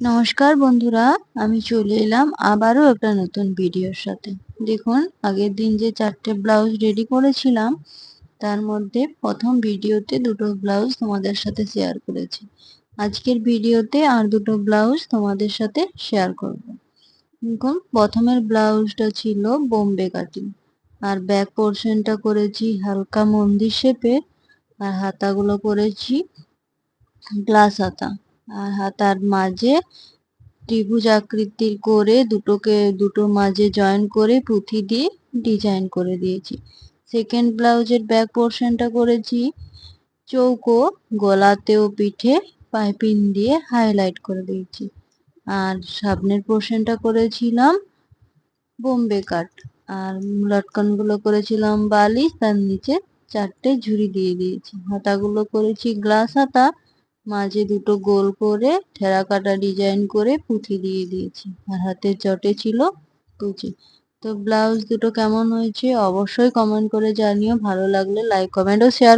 নমস্কার বন্ধুরা, আমি চলে এলাম আবারও একটা নতুন ভিডিওর সাথে। দেখুন, আগের দিন যে 4টে ব্লাউজ রেডি করেছিলাম তার মধ্যে প্রথম ভিডিওতে দুটো ব্লাউজ তোমাদের সাথে শেয়ার করেছি। আজকের ভিডিওতে আর দুটো ব্লাউজ তোমাদের সাথে শেয়ার করব। দেখুন, প্রথমের ব্লাউজটা ছিল বোম্বে কাটিং, আর ব্যাক পোর্শনটা করেছি হালকা মন্দির শেপের, আর হাতাগুলো করেছি গ্লাস হাতা, আর হাতার মাঝে ত্রিভুজ আকৃতির করে দুটো মাঝে জয়েন করে পুঁথি দিয়ে ডিজাইন করে দিয়েছি। সেকেন্ড ব্লাউজের ব্যাক পোর্শনটা করেছি চৌকো, গলাতে ও পিঠে পাইপিং দিয়ে হাইলাইট করে দিয়েছি। আর সামনের পোর্শনটা করেছিলাম বোম্বে কাট, আর লটকনগুলো করেছিলাম বালিশ, তার নিচে 4টে ঝুড়ি দিয়ে দিয়েছি। হাতাগুলো করেছি গ্লাস হাতা, মাঝে দুটো গোল করে টেরাকোটা ডিজাইন করে পুঁথি দিয়ে দিয়েছি, আর হাতের চটে ছিল কুচি। তো ব্লাউজ দুটো কেমন হয়েছে অবশ্যই কমেন্ট করে জানিও, ভালো লাগলে লাইক কমেন্ট ও শেয়ার